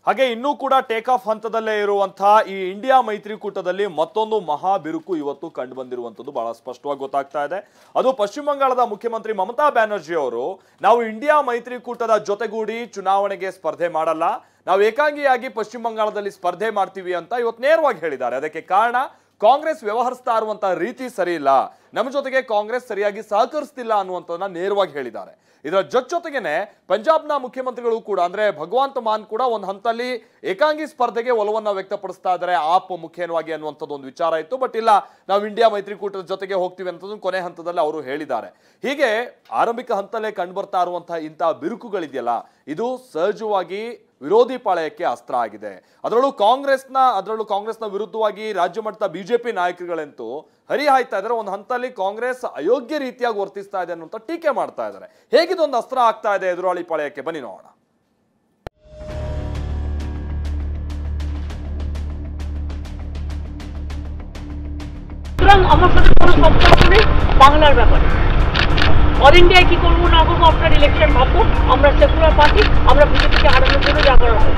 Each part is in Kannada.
ಹಾಗೆ ಇನ್ನೂ ಕೂಡ ಟೇಕ್ ಆಫ್ ಹಂತದಲ್ಲೇ ಇರುವಂತಹ ಈ ಇಂಡಿಯಾ ಮೈತ್ರಿಕೂಟದಲ್ಲಿ ಮತ್ತೊಂದು ಮಹಾ ಬಿರುಕು ಇವತ್ತು ಕಂಡು ಬಂದಿರುವಂತದ್ದು ಬಹಳ ಸ್ಪಷ್ಟವಾಗಿ ಗೊತ್ತಾಗ್ತಾ ಇದೆ. ಅದು ಪಶ್ಚಿಮ ಬಂಗಾಳದ ಮುಖ್ಯಮಂತ್ರಿ ಮಮತಾ ಬ್ಯಾನರ್ಜಿ ಅವರು ನಾವು ಇಂಡಿಯಾ ಮೈತ್ರಿಕೂಟದ ಜೊತೆಗೂಡಿ ಚುನಾವಣೆಗೆ ಸ್ಪರ್ಧೆ ಮಾಡಲ್ಲ, ನಾವು ಏಕಾಂಗಿಯಾಗಿ ಪಶ್ಚಿಮ ಬಂಗಾಳದಲ್ಲಿ ಸ್ಪರ್ಧೆ ಮಾಡ್ತೀವಿ ಅಂತ ಇವತ್ತು ನೇರವಾಗಿ ಹೇಳಿದ್ದಾರೆ. ಅದಕ್ಕೆ ಕಾರಣ ಕಾಂಗ್ರೆಸ್ ವ್ಯವಹರಿಸ್ತಾ ಇರುವಂತಹ ರೀತಿ ಸರಿ ಇಲ್ಲ, ನಮ್ಮ ಜೊತೆಗೆ ಕಾಂಗ್ರೆಸ್ ಸರಿಯಾಗಿ ಸಹಕರಿಸ್ತಿಲ್ಲ ಅನ್ನುವಂಥದ್ದನ್ನ ನೇರವಾಗಿ ಹೇಳಿದ್ದಾರೆ. ಇದರ ಜೊತೆಗೇನೆ ಪಂಜಾಬ್ನ ಮುಖ್ಯಮಂತ್ರಿಗಳು ಕೂಡ ಅಂದ್ರೆ ಭಗವಂತ ಮಾನ್ ಕೂಡ ಒಂದು ಹಂತದಲ್ಲಿ ಏಕಾಂಗಿ ಸ್ಪರ್ಧೆಗೆ ಒಲವನ್ನ ವ್ಯಕ್ತಪಡಿಸ್ತಾ ಇದ್ದಾರೆ ಆಪ್ ಮುಖ್ಯವಾಗಿ ಅನ್ನುವಂಥದ್ದು ಒಂದು ವಿಚಾರ ಇತ್ತು. ಬಟ್ ಇಲ್ಲ, ನಾವು ಇಂಡಿಯಾ ಮೈತ್ರಿಕೂಟದ ಜೊತೆಗೆ ಹೋಗ್ತೀವಿ ಅಂತದ್ದು ಕೊನೆ ಹಂತದಲ್ಲಿ ಅವರು ಹೇಳಿದ್ದಾರೆ. ಹೀಗೆ ಆರಂಭಿಕ ಹಂತದಲ್ಲೇ ಕಂಡು ಬರ್ತಾ ಇರುವಂತಹ ಇಂತಹ ಬಿರುಕುಗಳಿದೆಯಲ್ಲ, ಇದು ಸಹಜವಾಗಿ ವಿರೋಧಿ ಪಾಳಯಕ್ಕೆ ಅಸ್ತ್ರ ಆಗಿದೆ. ಅದರಲ್ಲೂ ಕಾಂಗ್ರೆಸ್ನ ವಿರುದ್ಧವಾಗಿ ರಾಜ್ಯ ಮಟ್ಟದ ಬಿಜೆಪಿ ನಾಯಕರುಗಳಂತೂ ಹರಿಹಾಯ್ತಾ ಇದ್ದಾರೆ. ಒಂದು ಹಂತದಲ್ಲಿ ಕಾಂಗ್ರೆಸ್ ಅಯೋಗ್ಯ ರೀತಿಯಾಗಿ ವರ್ತಿಸ್ತಾ ಇದೆ ಅನ್ನುವಂತ ಟೀಕೆ ಮಾಡ್ತಾ ಇದ್ದಾರೆ. ಹೇಗಿದೊಂದು ಅಸ್ತ್ರ ಆಗ್ತಾ ಇದೆ ಎದುರಾಳಿ ಪಾಳಯಕ್ಕೆ, ಬನ್ನಿ ನೋಡೋಣ. আমার সাথে কোনো সম্পর্ক নেই বাংলার ব্যাপারে। অল ইন্ডিয়ায় কি করবো না করবো আপনার ইলেকশন ভাববো, আমরা সেকুলার পার্টি, আমরা বিজেপিকে হারানোর জন্য যা করা হবে।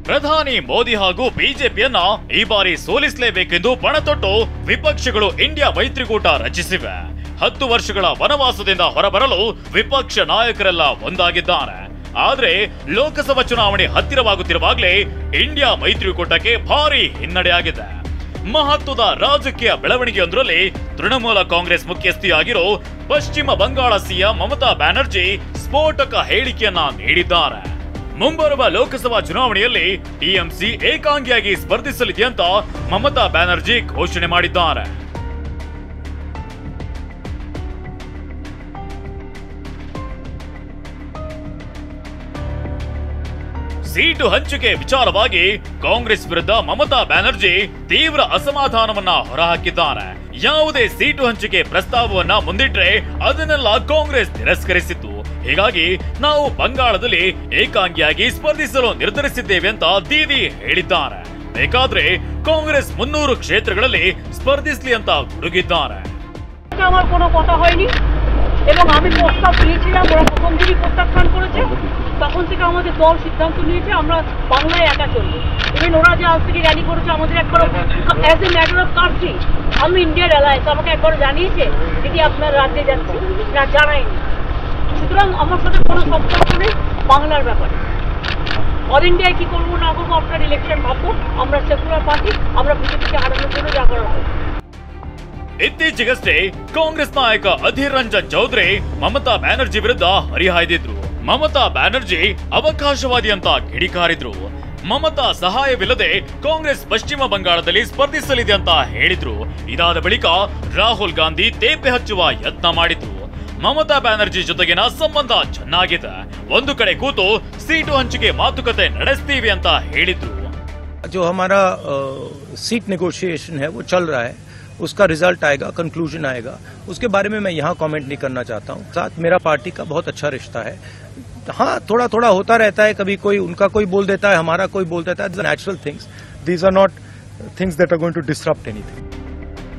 ಪ್ರಧಾನಿ ಮೋದಿ ಹಾಗೂ ಬಿಜೆಪಿಯನ್ನ ಈ ಬಾರಿ ಸೋಲಿಸಲೇಬೇಕೆಂದು ಪಣತೊಟ್ಟು ವಿಪಕ್ಷಗಳು ಇಂಡಿಯಾ ಮೈತ್ರಿಕೂಟ ರಚಿಸಿವೆ. 10 ವರ್ಷಗಳ ವನವಾಸದಿಂದ ಹೊರಬರಲು ವಿಪಕ್ಷ ನಾಯಕರೆಲ್ಲ ಒಂದಾಗಿದ್ದಾರೆ. ಆದ್ರೆ ಲೋಕಸಭಾ ಚುನಾವಣೆ ಹತ್ತಿರವಾಗುತ್ತಿರುವಾಗಲೇ ಇಂಡಿಯಾ ಮೈತ್ರಿಕೂಟಕ್ಕೆ ಭಾರಿ ಹಿನ್ನಡೆಯಾಗಿದೆ. ಮಹತ್ವದ ರಾಜಕೀಯ ಬೆಳವಣಿಗೆಯೊಂದರಲ್ಲಿ ತೃಣಮೂಲ ಕಾಂಗ್ರೆಸ್ ಮುಖ್ಯಸ್ಥಿಯಾಗಿರೋ ಪಶ್ಚಿಮ ಬಂಗಾಳ ಸಿಎಂ ಮಮತಾ ಬ್ಯಾನರ್ಜಿ ಸ್ಫೋಟಕ ಹೇಳಿಕೆಯನ್ನ ನೀಡಿದ್ದಾರೆ. ಮುಂಬರುವ ಲೋಕಸಭಾ ಚುನಾವಣೆಯಲ್ಲಿ ಟಿಎಂಸಿ ಏಕಾಂಗಿಯಾಗಿ ಸ್ಪರ್ಧಿಸಲಿದೆ ಅಂತ ಮಮತಾ ಬ್ಯಾನರ್ಜಿ ಘೋಷಣೆ ಮಾಡಿದ್ದಾರೆ. ಸೀಟು ಹಂಚಿಕೆ ವಿಚಾರವಾಗಿ ಕಾಂಗ್ರೆಸ್ ವಿರುದ್ಧ ಮಮತಾ ಬ್ಯಾನರ್ಜಿ ತೀವ್ರ ಅಸಮಾಧಾನವನ್ನ ಹೊರಹಾಕಿದ್ದಾರೆ. ಯಾವುದೇ ಸೀಟು ಹಂಚಿಕೆ ಪ್ರಸ್ತಾವವನ್ನ ಮುಂದಿಟ್ರೆ ಅದನ್ನೆಲ್ಲ ಕಾಂಗ್ರೆಸ್ ತಿರಸ್ಕರಿಸಿತ್ತು. ಹೀಗಾಗಿ ನಾವು ಬಂಗಾಳದಲ್ಲಿ ಏಕಾಂಗಿಯಾಗಿ ಸ್ಪರ್ಧಿಸಲು ನಿರ್ಧರಿಸಿದ್ದೇವೆ ಅಂತ ದೀದಿ ಹೇಳಿದ್ದಾರೆ. ಬೇಕಾದ್ರೆ ಕಾಂಗ್ರೆಸ್ 300 ಕ್ಷೇತ್ರಗಳಲ್ಲಿ ಸ್ಪರ್ಧಿಸಲಿ ಅಂತ ಗುಡುಗಿದ್ದಾರೆ. আমার কোনো কথা হয়নি এবং আমি প্রস্তাব দিয়েছিলাম, ওরা প্রথম দিনই প্রত্যাখ্যান করেছে। তখন থেকে আমাদের দল সিদ্ধান্ত নিয়েছে আমরা বাংলায় একা চলবো। ইভেন ওরা যে আজ থেকে র্যালি করেছে আমাদের একবার as a matter of country, আমি ইন্ডিয়ার অ্যালায়েন্স আমাকে একবার জানিয়েছে দিদি আপনার রাজ্যে যাচ্ছি, না জানায়নি। সুতরাং আমার সাথে কোনো সম্পর্ক নেই বাংলার ব্যাপারে। অল ইন্ডিয়ায় কি করবো না করবো আপনার ইলেকশন ভাববো, আমরা সেকুলার পার্টি, আমরা বিজেপিকে হারানোর জন্য যা করা হবে। ಇತ್ತೀಚೆಗಷ್ಟೇ ಕಾಂಗ್ರೆಸ್ ನಾಯಕ ಅಧೀರ್ ರಂಜನ್ ಚೌಧರಿ ಮಮತಾ ಬ್ಯಾನರ್ಜಿ ವಿರುದ್ಧ ಹರಿಹಾಯ್ದಿದ್ರು. ಮಮತಾ ಬ್ಯಾನರ್ಜಿ ಅವಕಾಶವಾದಿ ಅಂತ ಕಿಡಿಕಾರಿದ್ರು. ಮಮತಾ ಸಹಾಯವಿಲ್ಲದೆ ಕಾಂಗ್ರೆಸ್ ಪಶ್ಚಿಮ ಬಂಗಾಳದಲ್ಲಿ ಸ್ಪರ್ಧಿಸಲಿದೆ ಅಂತ ಹೇಳಿದ್ರು. ಇದಾದ ಬಳಿಕ ರಾಹುಲ್ ಗಾಂಧಿ ತೇಪೆ ಹಚ್ಚುವ ಯತ್ನ ಮಾಡಿದ್ರು. ಮಮತಾ ಬ್ಯಾನರ್ಜಿ ಜೊತೆಗಿನ ಸಂಬಂಧ ಚೆನ್ನಾಗಿದೆ, ಒಂದು ಕಡೆ ಕೂತು ಸೀಟು ಹಂಚಿಕೆ ಮಾತುಕತೆ ನಡೆಸ್ತೀವಿ ಅಂತ ಹೇಳಿದ್ರು. जो हमारा सीट नेगोशिएशन है वो चल रहा है, उसका रिजल्ट आएगा, कंक्लूजन आएगा, उसके बारे में मैं यहाँ कमेंट नहीं करना चाहता हूँ। साथ मेरा पार्टी का बहुत अच्छा रिश्ता है। हाँ, थोड़ा थोड़ा होता रहता है, कभी कोई उनका कोई बोल देता है, हमारा कोई बोल देता है। Natural things, these are not things that are going to disrupt anything.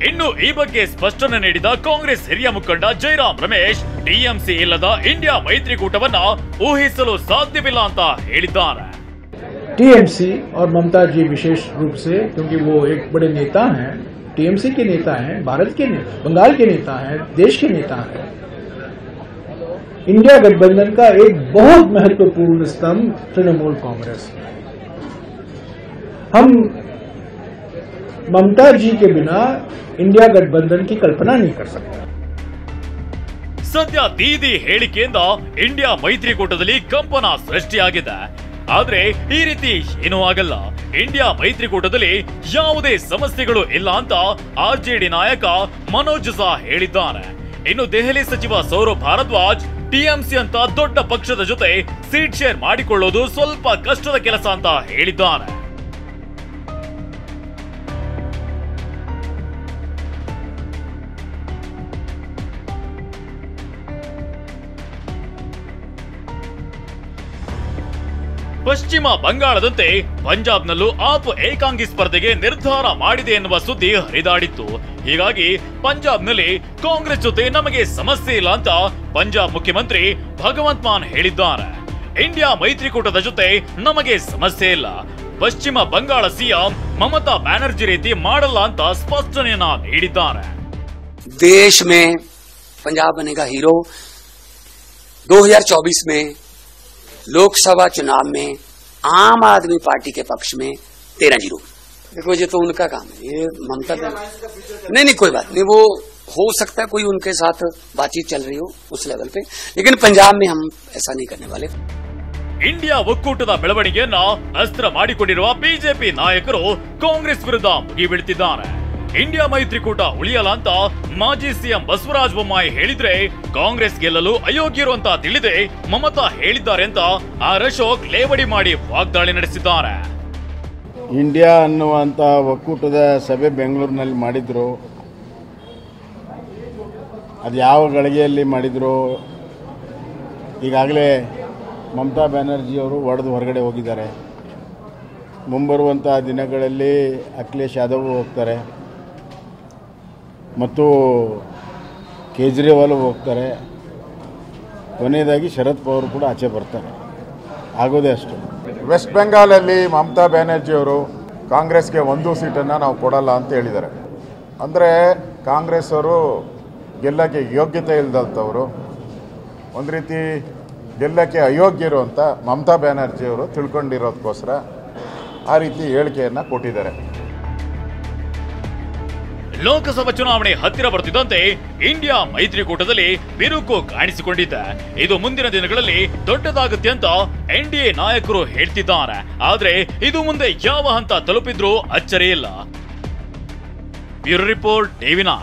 ಇನ್ನು ಈ ಬಗ್ಗೆ ಸ್ಪಷ್ಟನೆ ನೀಡಿದ ಕಾಂಗ್ರೆಸ್ ಹಿರಿಯ ಮುಖಂಡ ಜೈರಾಮ್ ರಮೇಶ್ ಟಿಎಂಸಿ ಇಲ್ಲದ ಇಂಡಿಯಾ ಮೈತ್ರಿಕೂಟವನ್ನ ಊಹಿಸಲು ಸಾಧ್ಯವಿಲ್ಲ ಅಂತ ಹೇಳಿದ್ದಾರೆ. टीएमसी और ममता जी विशेष रूप से, क्योंकि वो एक बड़े नेता हैं, टीएमसी के नेता हैं, भारत के बंगाल के नेता हैं, देश के नेता हैं। इंडिया गठबंधन का एक बहुत महत्वपूर्ण स्तंभ तृणमूल कांग्रेस। हम ममता जी के बिना इंडिया गठबंधन की कल्पना नहीं कर सकते. ಸದ್ಯ ದೀದಿ ಹೇಳಿಕೆಯಿಂದ ಇಂಡಿಯಾ ಮೈತ್ರಿಕೂಟದಲ್ಲಿ ಕಂಪನ ಸೃಷ್ಟಿಯಾಗಿದೆ. ಆದ್ರೆ ಈ ರೀತಿ ಏನೂ ಆಗಲ್ಲ. ಇಂಡಿಯಾ ಮೈತ್ರಿಕೂಟದಲ್ಲಿ ಯಾವುದೇ ಸಮಸ್ಯೆಗಳು ಇಲ್ಲ ಅಂತ ಆರ್ಜೆಡಿ ನಾಯಕ ಮನೋಜ್ ಝಾ ಹೇಳಿದ್ದಾರೆ. ಇನ್ನು ದೆಹಲಿ ಸಚಿವ ಸೌರಭ್ ಭಾರದ್ವಾಜ್ ಟಿಎಂಸಿ ಅಂತ ದೊಡ್ಡ ಪಕ್ಷದ ಜೊತೆ ಸೀಟ್ ಶೇರ್ ಮಾಡಿಕೊಳ್ಳೋದು ಸ್ವಲ್ಪ ಕಷ್ಟದ ಕೆಲಸ ಅಂತ ಹೇಳಿದ್ದಾರೆ. ಪಶ್ಚಿಮ ಬಂಗಾಳದಂತೆ ಪಂಜಾಬ್ನಲ್ಲೂ ಆಪ್ ಏಕಾಂಗಿ ಸ್ಪರ್ಧೆಗೆ ನಿರ್ಧಾರ ಮಾಡಿದೆ ಎನ್ನುವ ಸುದ್ದಿ ಹರಿದಾಡಿತ್ತು. ಹೀಗಾಗಿ ಪಂಜಾಬ್ನಲ್ಲಿ ಕಾಂಗ್ರೆಸ್ ಜೊತೆ ನಮಗೆ ಸಮಸ್ಯೆ ಇಲ್ಲ ಅಂತ ಪಂಜಾಬ್ ಮುಖ್ಯಮಂತ್ರಿ ಭಗವಂತ್ ಮಾನ್ ಹೇಳಿದ್ದಾರೆ. ಇಂಡಿಯಾ ಮೈತ್ರಿಕೂಟದ ಜೊತೆ ನಮಗೆ ಸಮಸ್ಯೆ ಇಲ್ಲ, ಪಶ್ಚಿಮ ಬಂಗಾಳ ಸಿಎಂ ಮಮತಾ ಬ್ಯಾನರ್ಜಿ ರೀತಿ ಮಾಡಲ್ಲ ಅಂತ ಸ್ಪಷ್ಟನೆಯನ್ನ ನೀಡಿದ್ದಾರೆ. देश में पंजाब बनेगा हीरो। 2024 में लोकसभा चुनाव में आम आदमी पार्टी के पक्ष में 13-0। देखो ये तो उनका काम है, ये ममता नहीं कोई बात नहीं, वो हो सकता है कोई उनके साथ बातचीत चल रही हो उस लेवल पे, लेकिन पंजाब में हम ऐसा नहीं करने वाले। ಇಂಡಿಯಾ ಒಕ್ಕೂಟದ ಬೆಳವಣಿಗೆಯನ್ನ ಅಸ್ತ್ರ ಮಾಡಿಕೊಂಡಿರುವ ಬಿಜೆಪಿ ನಾಯಕರು ಕಾಂಗ್ರೆಸ್ ವಿರುದ್ಧ ಮುಗಿಬೀಳ್ತಿದ್ದಾರೆ. ಇಂಡಿಯಾ ಮೈತ್ರಿಕೂಟ ಉಳಿಯಲ್ಲ ಅಂತ ಮಾಜಿ ಸಿಎಂ ಬಸವರಾಜ ಬೊಮ್ಮಾಯಿ ಹೇಳಿದ್ರೆ ಕಾಂಗ್ರೆಸ್ ಗೆಲ್ಲಲು ಅಯೋಗ್ಯರು ಅಂತ ತಿಳಿದೇ ಮಮತಾ ಹೇಳಿದ್ದಾರೆ ಅಂತ ಆರ್ ಅಶೋಕ್ ಲೇವಡಿ ಮಾಡಿ ವಾಗ್ದಾಳಿ ನಡೆಸಿದ್ದಾರೆ. ಇಂಡಿಯಾ ಅನ್ನುವಂಥ ಒಕ್ಕೂಟದ ಸಭೆ ಬೆಂಗಳೂರಿನಲ್ಲಿ ಮಾಡಿದ್ರು, ಅದು ಯಾವ ಗಳಿಗೆಯಲ್ಲಿ ಮಾಡಿದ್ರು, ಈಗಾಗಲೇ ಮಮತಾ ಬ್ಯಾನರ್ಜಿಯವರು ಒಡೆದು ಹೊರಗಡೆ ಹೋಗಿದ್ದಾರೆ. ಮುಂಬರುವಂಥ ದಿನಗಳಲ್ಲಿ ಅಖಿಲೇಶ್ ಯಾದವ್ ಹೋಗ್ತಾರೆ ಮತ್ತು ಕೇಜ್ರಿವಾಲ್ ಹೋಗ್ತಾರೆ, ಕೊನೆಯದಾಗಿ ಶರದ್ ಪವಾರ್ ಕೂಡ ಆಚೆ ಬರ್ತಾರೆ, ಆಗೋದೇ ಅಷ್ಟು. ವೆಸ್ಟ್ ಬೆಂಗಾಲಲ್ಲಿ ಮಮತಾ ಬ್ಯಾನರ್ಜಿಯವರು ಕಾಂಗ್ರೆಸ್ಗೆ 1 ಸೀಟನ್ನು ನಾವು ಕೊಡಲ್ಲ ಅಂತ ಹೇಳಿದ್ದಾರೆ. ಅಂದರೆ ಕಾಂಗ್ರೆಸ್ ಅವರು ಗೆಲ್ಲಕ್ಕೆ ಯೋಗ್ಯತೆ ಇಲ್ಲದಂಥವರು, ಒಂದು ರೀತಿ ಗೆಲ್ಲಕ್ಕೆ ಅಯೋಗ್ಯರು ಅಂತ ಮಮತಾ ಬ್ಯಾನರ್ಜಿಯವರು ತಿಳ್ಕೊಂಡಿರೋದಕ್ಕೋಸ್ಕರ ಆ ರೀತಿ ಹೇಳಿಕೆಯನ್ನು ಕೊಟ್ಟಿದ್ದಾರೆ. ಲೋಕಸಭಾ ಚುನಾವಣೆ ಹತ್ತಿರ ಬರ್ತಿದ್ದಂತೆ ಇಂಡಿಯಾ ಮೈತ್ರಿಕೂಟದಲ್ಲಿ ಬಿರುಕು ಕಾಣಿಸಿಕೊಂಡಿದೆ. ಇದು ಮುಂದಿನ ದಿನಗಳಲ್ಲಿ ದೊಡ್ಡದಾಗುತ್ತೆ ಅಂತ ಎನ್ಡಿಎ ನಾಯಕರು ಹೇಳ್ತಿದ್ದಾರೆ. ಆದ್ರೆ ಇದು ಮುಂದೆ ಯಾವ ಹಂತ ತಲುಪಿದ್ರೂ ಅಚ್ಚರಿಯಿಲ್ಲ. Bureau report ಟಿವಿ9.